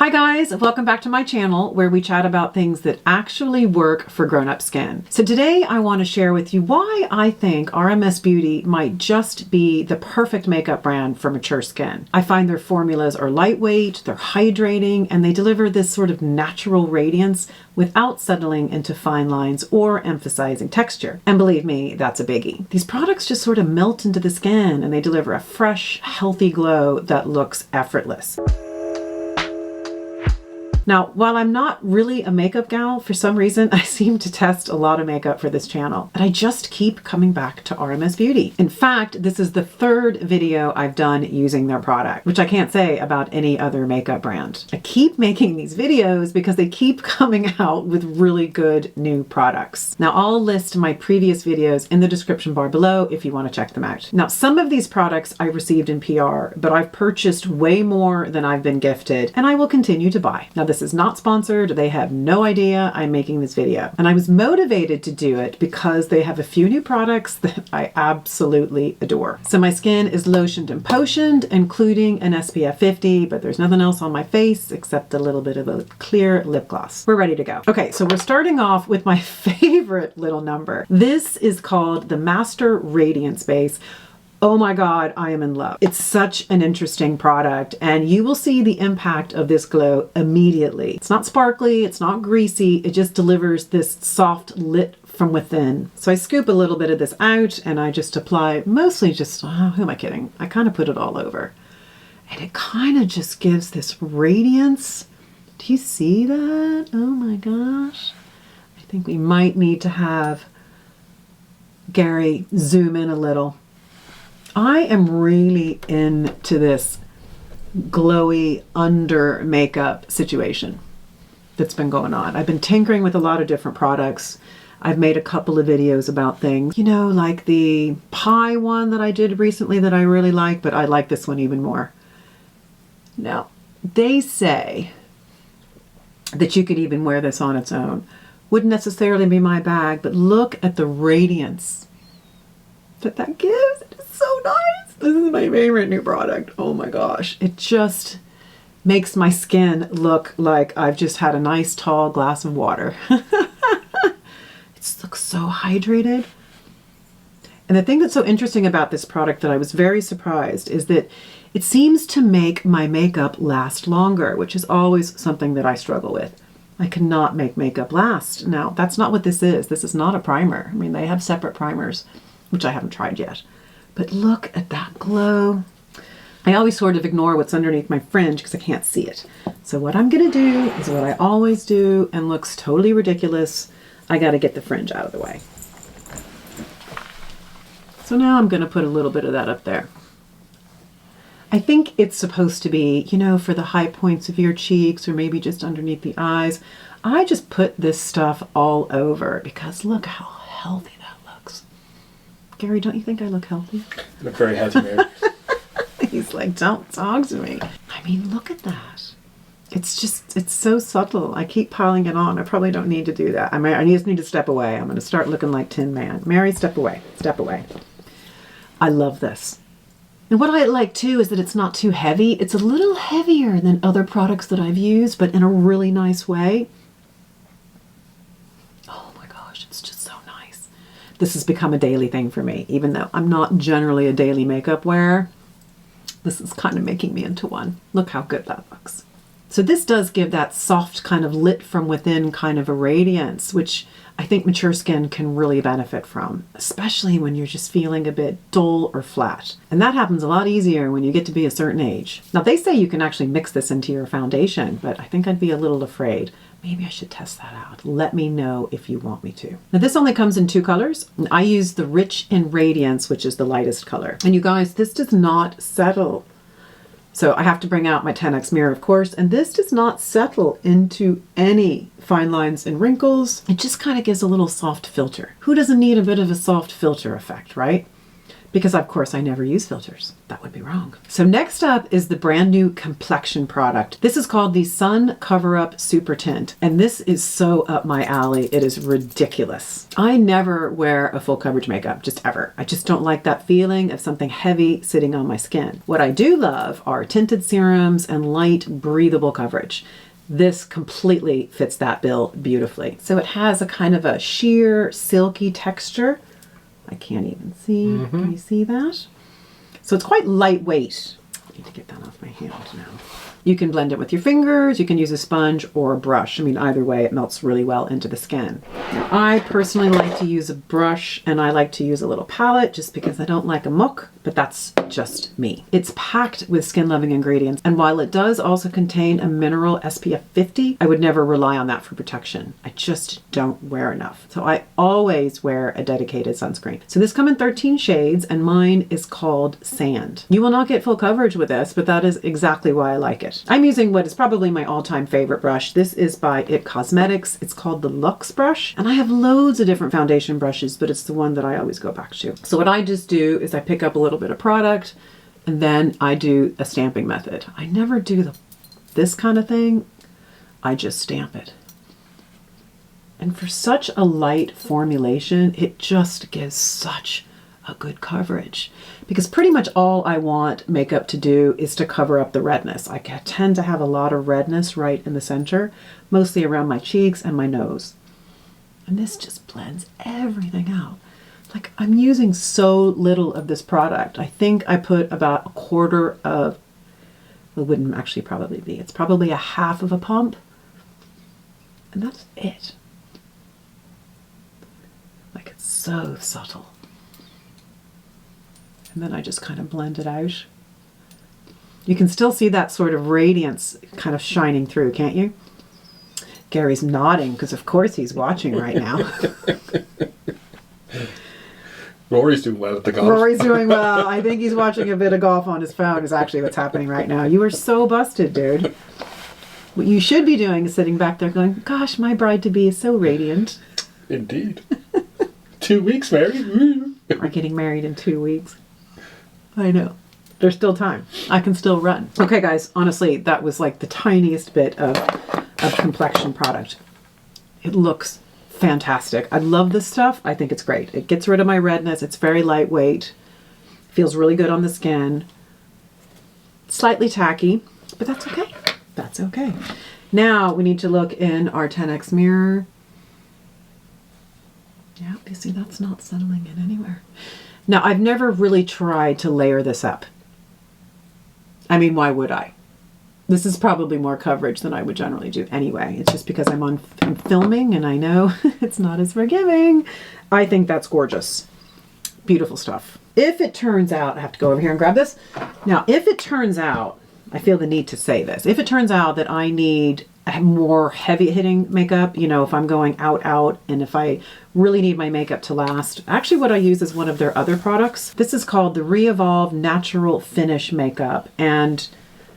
Hi guys, welcome back to my channel where we chat about things that actually work for grown-up skin. So today I want to share with you why I think RMS Beauty might just be the perfect makeup brand for mature skin. I find their formulas are lightweight, they're hydrating, and they deliver this sort of natural radiance without settling into fine lines or emphasizing texture. And believe me, that's a biggie. These products just sort of melt into the skin and they deliver a fresh, healthy glow that looks effortless. Now, while I'm not really a makeup gal, for some reason, I seem to test a lot of makeup for this channel, and I just keep coming back to RMS Beauty. In fact, this is the third video I've done using their product, which I can't say about any other makeup brand. I keep making these videos because they keep coming out with really good new products. Now, I'll list my previous videos in the description bar below if you want to check them out. Now, some of these products I received in PR, but I've purchased way more than I've been gifted, and I will continue to buy. Now, this is not sponsored. They have no idea I'm making this video. And I was motivated to do it because they have a few new products that I absolutely adore. So my skin is lotioned and potioned, including an SPF 50, but there's nothing else on my face except a little bit of a clear lip gloss. We're ready to go. Okay, so we're starting off with my favorite little number. This is called the Master Radiance Base. Oh my God, I am in love. It's such an interesting product and you will see the impact of this glow immediately. It's not sparkly, it's not greasy, it just delivers this soft lit from within. So I scoop a little bit of this out and I just apply mostly just, oh, who am I kidding? I kind of put it all over. And it kind of just gives this radiance. Do you see that? Oh my gosh. I think we might need to have Gary zoom in a little. I am really into this glowy under makeup situation that's been going on. I've been tinkering with a lot of different products. I've made a couple of videos about things, you know, like the pie one that I did recently that I really like, but I like this one even more. Now, they say that you could even wear this on its own. Wouldn't necessarily be my bag, but look at the radiance that gives. It is so nice. This is my favorite new product. Oh my gosh. It just makes my skin look like I've just had a nice tall glass of water. It looks so hydrated. And the thing that's so interesting about this product that I was very surprised is that it seems to make my makeup last longer, which is always something that I struggle with. I cannot make makeup last. Now, that's not what this is. This is not a primer. I mean, they have separate primers, which I haven't tried yet. But look at that glow. I always sort of ignore what's underneath my fringe because I can't see it. So what I'm gonna do is what I always do and looks totally ridiculous. I gotta get the fringe out of the way. So now I'm gonna put a little bit of that up there. I think it's supposed to be, you know, for the high points of your cheeks or maybe just underneath the eyes. I just put this stuff all over because look how healthy that looks. Gary, don't you think I look healthy? You look very healthy, Mary. He's like, don't talk to me. I mean, look at that. It's just, it's so subtle. I keep piling it on. I probably don't need to do that. I just need to step away. I'm going to start looking like Tin Man. Mary, step away. Step away. I love this. And what I like too is that it's not too heavy. It's a little heavier than other products that I've used, but in a really nice way. Oh my gosh, it's just so nice. This has become a daily thing for me, even though I'm not generally a daily makeup wearer. This is kind of making me into one. Look how good that looks. So this does give that soft kind of lit from within kind of a radiance, which I think mature skin can really benefit from, especially when you're just feeling a bit dull or flat. And that happens a lot easier when you get to be a certain age. Now they say you can actually mix this into your foundation, but I think I'd be a little afraid. Maybe I should test that out. Let me know if you want me to. Now this only comes in two colors. I use the Rich in Radiance, which is the lightest color. And you guys, this does not settle. So I have to bring out my 10X mirror, of course, and this does not settle into any fine lines and wrinkles. It just kind of gives a little soft filter. Who doesn't need a bit of a soft filter effect, right? because of course I never use filters. That would be wrong. So next up is the brand new complexion product. This is called the SunCoverup SuperTint, and this is so up my alley. It is ridiculous. I never wear a full coverage makeup, just ever. I just don't like that feeling of something heavy sitting on my skin. What I do love are tinted serums and light breathable coverage. This completely fits that bill beautifully. So it has a kind of a sheer, silky texture. I can't even see. Can you see that? So it's quite lightweight. I need to get that off my hand now. You can blend it with your fingers, you can use a sponge or a brush. I mean, either way, it melts really well into the skin. Now, I personally like to use a brush, and I like to use a little palette just because I don't like a muck, but that's just me. It's packed with skin-loving ingredients, and while it does also contain a mineral SPF 50, I would never rely on that for protection. I just don't wear enough. So I always wear a dedicated sunscreen. So this comes in 13 shades, and mine is called Sand. You will not get full coverage with this, but that is exactly why I like it. I'm using what is probably my all-time favorite brush. This is by IT Cosmetics. It's called the Luxe brush, and I have loads of different foundation brushes, but it's the one that I always go back to. So what I just do is I pick up a little bit of product, and then I do a stamping method. I never do this kind of thing. I just stamp it. And for such a light formulation, it just gives such a good coverage, because pretty much all I want makeup to do is to cover up the redness. I tend to have a lot of redness right in the center, mostly around my cheeks and my nose. And this just blends everything out. Like, I'm using so little of this product. I think I put about a quarter of, well, it wouldn't actually probably be, it's probably a half of a pump. And that's it. Like, it's so subtle. And then I just kind of blend it out. You can still see that sort of radiance kind of shining through, can't you? Gary's nodding because of course he's watching right now. Rory's doing well at the golf. Rory's doing well. I think he's watching a bit of golf on his phone is actually what's happening right now. You are so busted, dude. What you should be doing is sitting back there going, gosh, my bride-to-be is so radiant. Indeed. 2 weeks married. We're getting married in 2 weeks. I know. There's still time. I can still run. Okay, guys, honestly, that was like the tiniest bit of complexion product. It looks fantastic. I love this stuff. I think it's great. It gets rid of my redness. It's very lightweight. Feels really good on the skin. Slightly tacky, but that's okay. That's okay. Now we need to look in our 10x mirror. Yeah, you see that's not settling in anywhere. Now, I've never really tried to layer this up. I mean, why would I? This is probably more coverage than I would generally do anyway. It's just because I'm filming and I know it's not as forgiving. I think that's gorgeous. Beautiful stuff. If it turns out, I have to go over here and grab this. Now, if it turns out, I feel the need to say this. If it turns out that I need more heavy hitting makeup, you know, if I'm going out, and if I really need my makeup to last, actually what I use is one of their other products. This is called the ReEvolve Natural Finish Makeup, and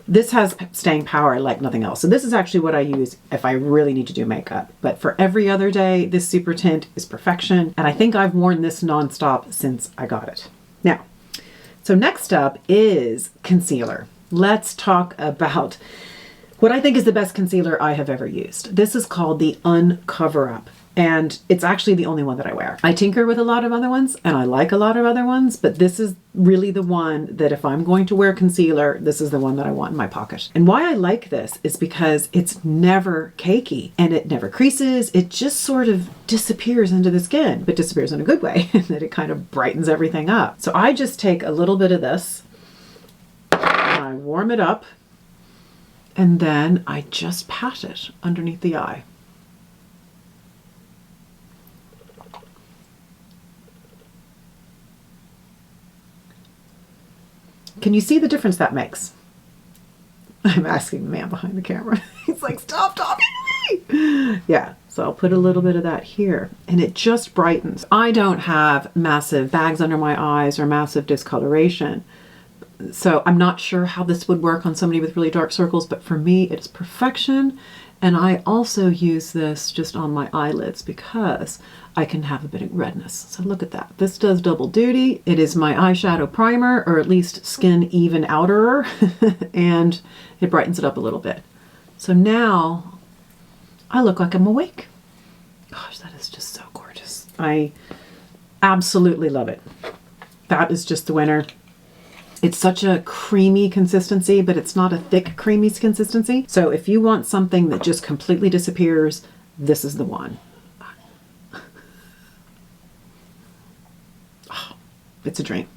this has staying power like nothing else. So this is actually what I use if I really need to do makeup. But for every other day, this super tint is perfection, and I think I've worn this nonstop since I got it. Now, so next up is concealer. Let's talk about what I think is the best concealer I have ever used. This is called the UnCoverup, and it's actually the only one that I wear. I tinker with a lot of other ones, and I like a lot of other ones, but this is really the one that if I'm going to wear concealer, this is the one that I want in my pocket. And why I like this is because it's never cakey, and it never creases. It just sort of disappears into the skin, but disappears in a good way, and that it kind of brightens everything up. So I just take a little bit of this, and I warm it up, and then I just pat it underneath the eye. Can you see the difference that makes? I'm asking the man behind the camera. He's like, stop talking to me. Yeah, so I'll put a little bit of that here, and it just brightens. I don't have massive bags under my eyes or massive discoloration. So I'm not sure how this would work on somebody with really dark circles, but for me, it's perfection. And I also use this just on my eyelids because I can have a bit of redness. So look at that. This does double duty. It is my eyeshadow primer, or at least skin even outerer, and it brightens it up a little bit. So now I look like I'm awake. Gosh, that is just so gorgeous. I absolutely love it. That is just the winner. It's such a creamy consistency, but it's not a thick, creamy consistency. So if you want something that just completely disappears, this is the one. Oh, it's a dream.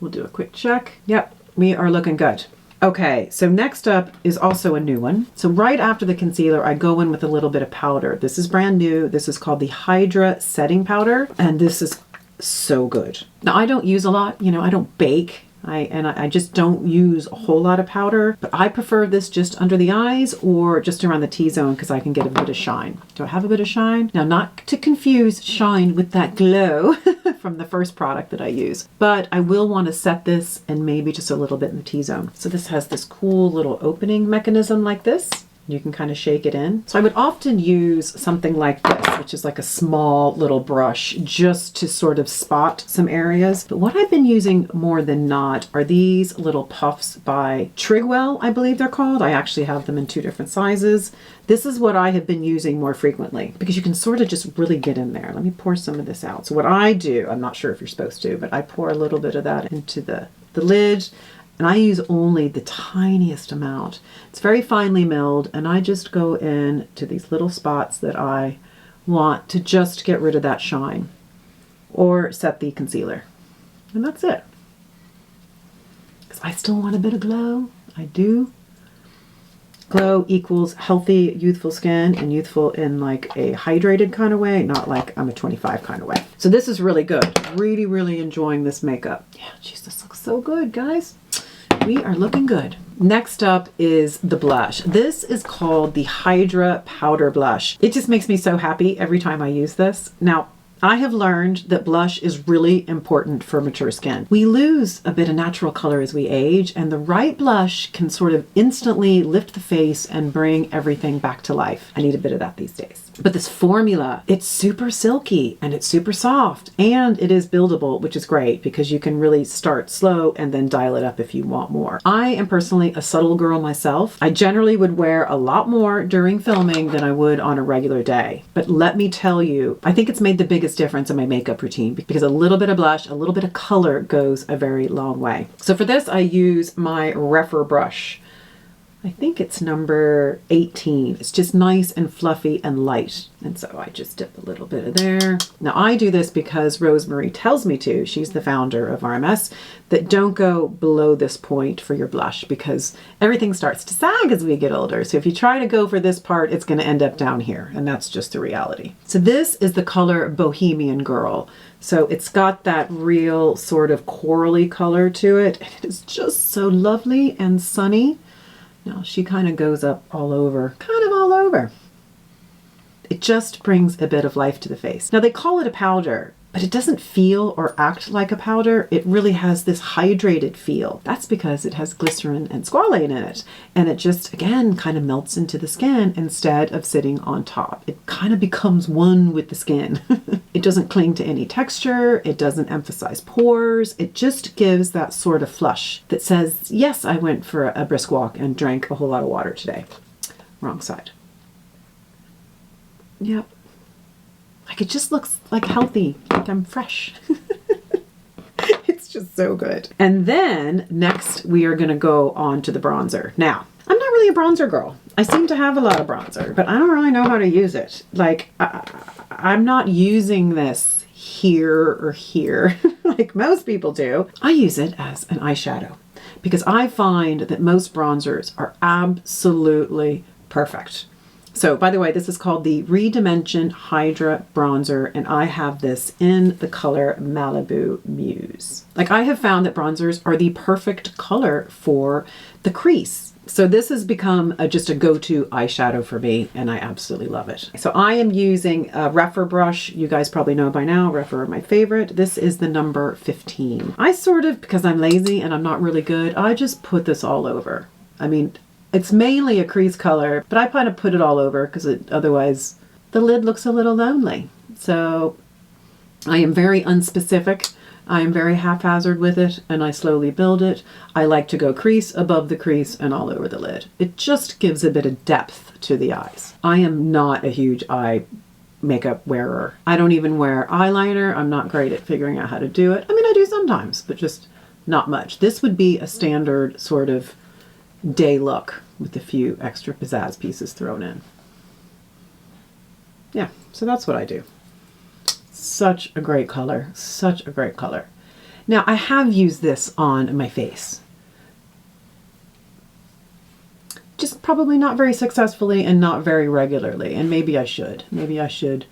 We'll do a quick check. Yep, we are looking good. Okay, so next up is also a new one. So right after the concealer, I go in with a little bit of powder. This is brand new. This is called the Hydra setting powder, and this is so good. Now, I don't use a lot, you know, I don't bake. I just don't use a whole lot of powder, but I prefer this just under the eyes or just around the T-zone because I can get a bit of shine. Do I have a bit of shine? Now, not to confuse shine with that glow from the first product that I use, but I will want to set this and maybe just a little bit in the T-zone. So this has this cool little opening mechanism like this. You can kind of shake it in. So I would often use something like this, which is like a small little brush just to sort of spot some areas. But what I've been using more than not are these little puffs by Trigwell, I believe they're called. I actually have them in 2 different sizes. This is what I have been using more frequently because you can sort of just really get in there. Let me pour some of this out. So what I do, I'm not sure if you're supposed to, but I pour a little bit of that into the lid. And I use only the tiniest amount. It's very finely milled, and I just go in to these little spots that I want to just get rid of that shine or set the concealer. And that's it. Because I still want a bit of glow. I do. Glow equals healthy, youthful skin, and youthful in like a hydrated kind of way, not like I'm a 25 kind of way. So this is really good. Really, really enjoying this makeup. Yeah, geez, this looks so good, guys. We are looking good. Next up is the blush. This is called the Hydra Powder Blush. It just makes me so happy every time I use this. Now, I have learned that blush is really important for mature skin. We lose a bit of natural color as we age, and the right blush can sort of instantly lift the face and bring everything back to life. I need a bit of that these days. But this formula, it's super silky and it's super soft, and it is buildable, which is great because you can really start slow and then dial it up if you want more. I am personally a subtle girl myself. I generally would wear a lot more during filming than I would on a regular day. But let me tell you, I think it's made the biggest difference in my makeup routine because a little bit of blush, a little bit of color goes a very long way. So for this, I use my Refer brush. I think it's number 18. It's just nice and fluffy and light. And so I just dip a little bit of there. Now I do this because Rosemary tells me to. She's the founder of RMS, that don't go below this point for your blush because everything starts to sag as we get older. So if you try to go for this part, it's going to end up down here. And that's just the reality. So this is the color Bohemian Girl. So it's got that real sort of corally color to it. And it is just so lovely and sunny. Now she kind of goes up all over, kind of all over. It just brings a bit of life to the face. Now they call it a powder, but it doesn't feel or act like a powder. It really has this hydrated feel. That's because it has glycerin and squalane in it. And it just, again, kind of melts into the skin instead of sitting on top. It kind of becomes one with the skin. It doesn't cling to any texture. It doesn't emphasize pores. It just gives that sort of flush that says, yes, I went for a brisk walk and drank a whole lot of water today. Wrong side. Yep. Like it just looks like healthy, like I'm fresh. It's just so good. And then next we are gonna go on to the bronzer. Now, I'm not really a bronzer girl. I seem to have a lot of bronzer, but I don't really know how to use it. Like, I'm not using this here or here like most people do. I use it as an eyeshadow because I find that most bronzers are absolutely perfect. So, by the way, this is called the Redimension Hydra Bronzer, and I have this in the color Malibu Muse. Like, I have found that bronzers are the perfect color for the crease So this has become just a go-to eyeshadow for me, and I absolutely love it. So I am using a Rephr brush. You guys probably know by now, Rephr are my favorite. This is the number 15. I sort of, because I'm lazy and I'm not really good, I just put this all over. I mean, it's mainly a crease color, but I kind of put it all over because otherwise the lid looks a little lonely. So I am very unspecific. I am very haphazard with it, and I slowly build it. I like to go crease above the crease and all over the lid. It just gives a bit of depth to the eyes. I am not a huge eye makeup wearer. I don't even wear eyeliner. I'm not great at figuring out how to do it. I mean, I do sometimes, but just not much. This would be a standard sort of day look with a few extra pizzazz pieces thrown in. Yeah, so that's what I do. Such a great color, such a great color. Now I have used this on my face. Just probably not very successfully and not very regularly, and maybe I should. Maybe I should.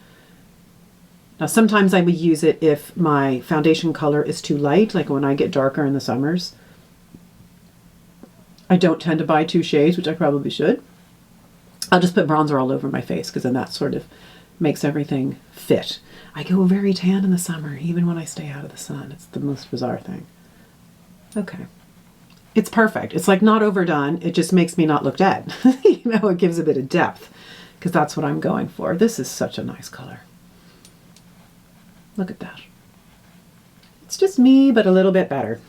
Now sometimes I would use it if my foundation color is too light, like when I get darker in the summers. I don't tend to buy 2 shades, which I probably should. I'll just put bronzer all over my face because then that sort of makes everything fit. I go very tan in the summer, even when I stay out of the sun. It's the most bizarre thing. Okay. It's perfect. It's like not overdone. It just makes me not look dead. You know, it gives a bit of depth because that's what I'm going for. This is such a nice color. Look at that. It's just me, but a little bit better.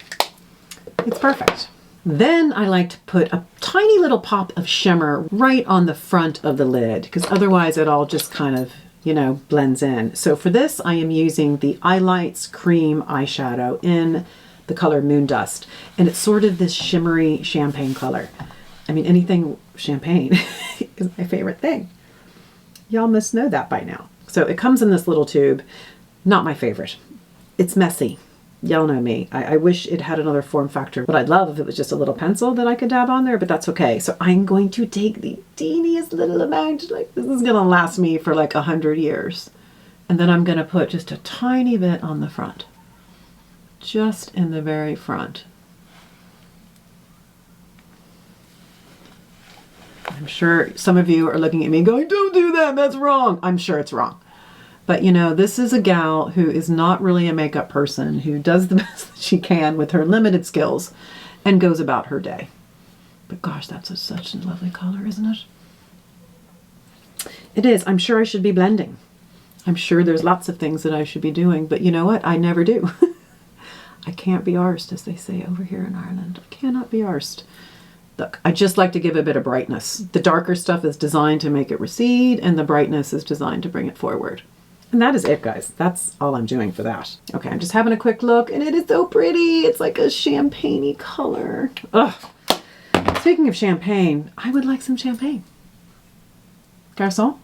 It's perfect. Then I like to put a tiny little pop of shimmer right on the front of the lid because otherwise it all just kind of, you know, blends in. So for this, I am using the Eyelights Cream Eyeshadow in the color Moondust. And it's sort of this shimmery champagne color. I mean, anything champagne is my favorite thing. Y'all must know that by now. So it comes in this little tube. Not my favorite. It's messy. Y'all know me. I wish it had another form factor. What I'd love if it was just a little pencil that I could dab on there, but that's okay. So I'm going to take the teeniest little amount, like this is gonna last me for like 100 years. And then I'm gonna put just a tiny bit on the front. Just in the very front. I'm sure some of you are looking at me going, don't do that, that's wrong. I'm sure it's wrong. But you know, this is a gal who is not really a makeup person, who does the best that she can with her limited skills and goes about her day. But gosh, that's such a lovely color, isn't it? It is. I'm sure I should be blending. I'm sure there's lots of things that I should be doing, but you know what? I never do. I can't be arsed, as they say over here in Ireland. I cannot be arsed. Look, I just like to give a bit of brightness. The darker stuff is designed to make it recede, and the brightness is designed to bring it forward. And that is it, guys. That's all I'm doing for that. Okay, I'm just having a quick look, and it is so pretty. It's like a champagne-y color. Ugh. Speaking of champagne, I would like some champagne. Garçon?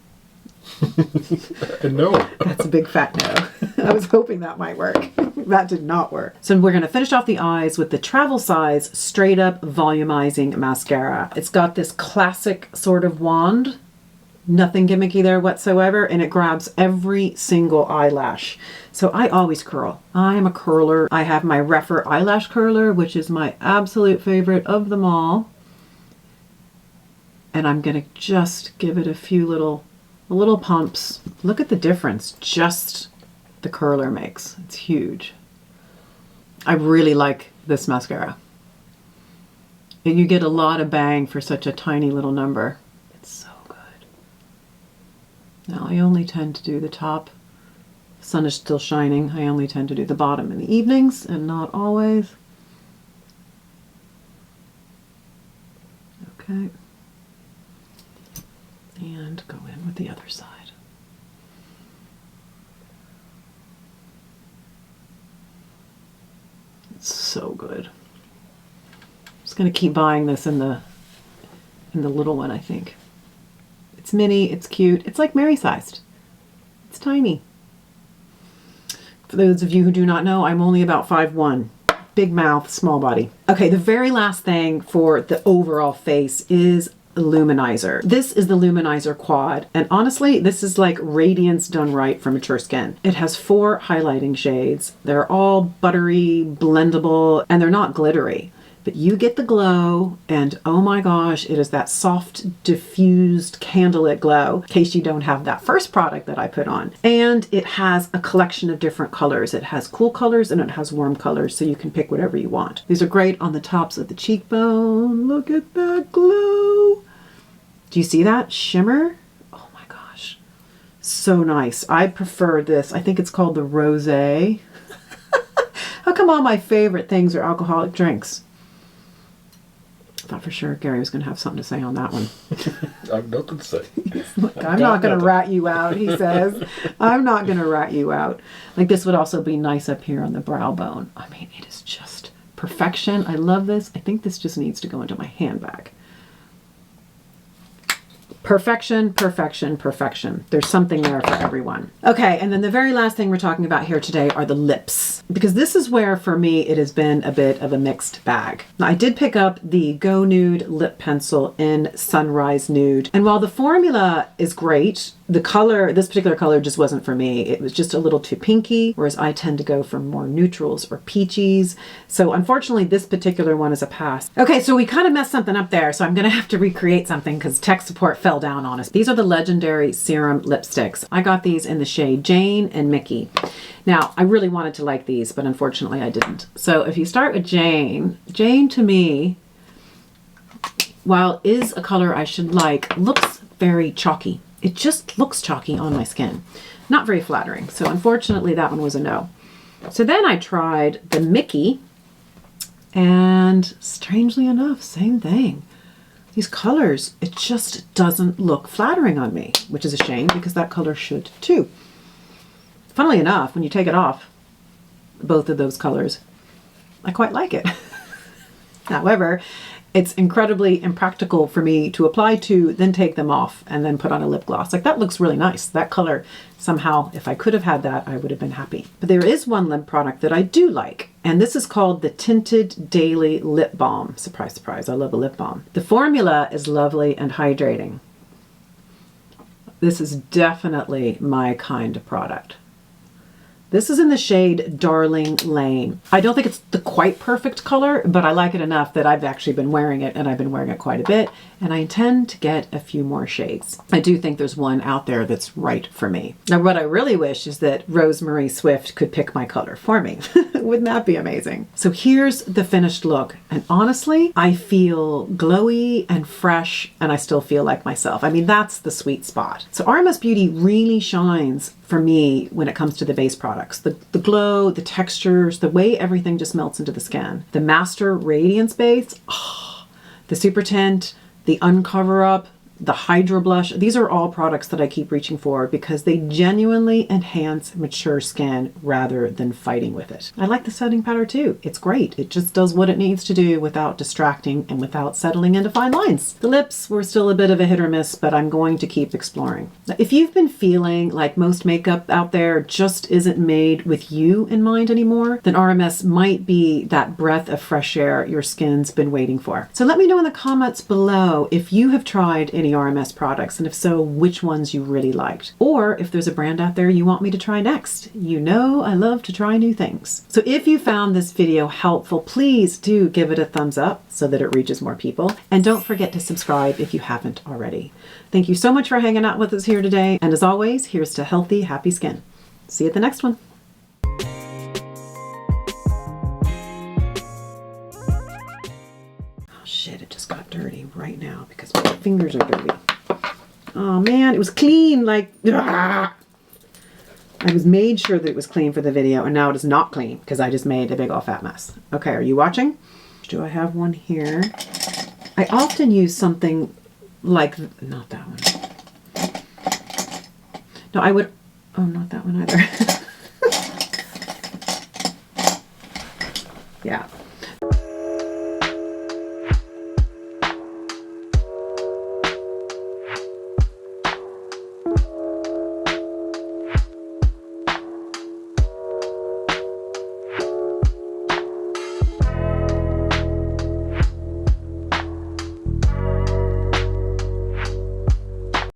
No. That's a big fat no. I was hoping that might work. That did not work. So we're going to finish off the eyes with the travel size straight up volumizing mascara. It's got this classic sort of wand. Nothing gimmicky there whatsoever, and it grabs every single eyelash. So I always curl. I'm a curler. I have my Rephr eyelash curler, which is my absolute favorite of them all. And I'm gonna just give it a few little pumps. Look at the difference just the curler makes. It's huge. I really like this mascara. And you get a lot of bang for such a tiny little number. It's so good. Now I only tend to do the top. The sun is still shining. I only tend to do the bottom in the evenings and not always. Okay. And go in with the other side. It's so good. I'm just going to keep buying this in the little one, I think. It's mini, it's cute. It's like Mary sized. It's tiny. For those of you who do not know, I'm only about 5'1". Big mouth, small body. Okay, the very last thing for the overall face is Luminizer. This is the Luminizer Quad, and honestly, this is like Radiance done right for mature skin. It has 4 highlighting shades. They're all buttery, blendable, and they're not glittery. but you get the glow, and oh my gosh, it is that soft, diffused candlelit glow, in case you don't have that first product that I put on. And it has a collection of different colors. It has cool colors and it has warm colors, so you can pick whatever you want. These are great on the tops of the cheekbone. Look at that glow. Do you see that shimmer? Oh my gosh, so nice. I prefer this. I think it's called the Rosé. How come all my favorite things are alcoholic drinks? I thought for sure Gary was going to have something to say on that one. I have nothing to say. Look, I'm not going to rat you out, he says. I'm not going to rat you out. Like, this would also be nice up here on the brow bone. I mean, it is just perfection. I love this. I think this just needs to go into my handbag. Perfection, perfection, perfection. There's something there for everyone. Okay, and then the very last thing we're talking about here today are the lips, because this is where, for me, it has been a bit of a mixed bag. Now, I did pick up the Go Nude lip pencil in Sunrise Nude, and while the formula is great, the color, this particular color just wasn't for me. It was just a little too pinky, whereas I tend to go for more neutrals or peachies. So unfortunately, this particular one is a pass. Okay, so we kind of messed something up there, so I'm gonna have to recreate something because tech support fell down on us. These are the Legendary Serum lipsticks. I got these in the shade Jane and Mickey. Now, I really wanted to like these, but unfortunately I didn't. So if you start with Jane, Jane to me, while is a color I should like, looks very chalky. It just looks chalky on my skin. Not very flattering. So unfortunately that one was a no. So then I tried the Mickey, and strangely enough, same thing. These colors, it just doesn't look flattering on me, which is a shame because that color should too. Funnily enough, when you take it off, both of those colors, I quite like it. However, it's incredibly impractical for me to apply to, then take them off, and then put on a lip gloss. Like, that looks really nice. That color, somehow, if I could have had that, I would have been happy. But there is one lip product that I do like, and this is called the Tinted Daily Lip Balm. Surprise, surprise, I love a lip balm. The formula is lovely and hydrating. This is definitely my kind of product. This is in the shade Darling Lane. I don't think it's the quite perfect color, but I like it enough that I've actually been wearing it, and I've been wearing it quite a bit, and I intend to get a few more shades. I do think there's one out there that's right for me. Now, what I really wish is that Rosemary Swift could pick my color for me. Wouldn't that be amazing? So here's the finished look, and honestly, I feel glowy and fresh, and I still feel like myself. I mean, that's the sweet spot. So RMS Beauty really shines for me when it comes to the base products. The glow, the textures, the way everything just melts into the skin. The Master Radiance base, oh, the SuperTint, the UnCoverup, the Hydra blush. These are all products that I keep reaching for because they genuinely enhance mature skin rather than fighting with it. I like the setting powder too. It's great. It just does what it needs to do without distracting and without settling into fine lines. The lips were still a bit of a hit or miss, but I'm going to keep exploring. Now, if you've been feeling like most makeup out there just isn't made with you in mind anymore, then RMS might be that breath of fresh air your skin's been waiting for. So let me know in the comments below if you have tried any RMS products, and if so, which ones you really liked. Or if there's a brand out there you want me to try next. You know I love to try new things. So if you found this video helpful, please do give it a thumbs up so that it reaches more people. And don't forget to subscribe if you haven't already. Thank you so much for hanging out with us here today. And as always, here's to healthy, happy skin. See you at the next one. Shit, it just got dirty right now because my fingers are dirty. Oh man, it was clean, like, ah! I was made sure that it was clean for the video, and now it is not clean because I just made a big old fat mess. Okay, are you watching? Do I have one here? I often use something like, not that one. No, I would, oh, not that one either. Yeah.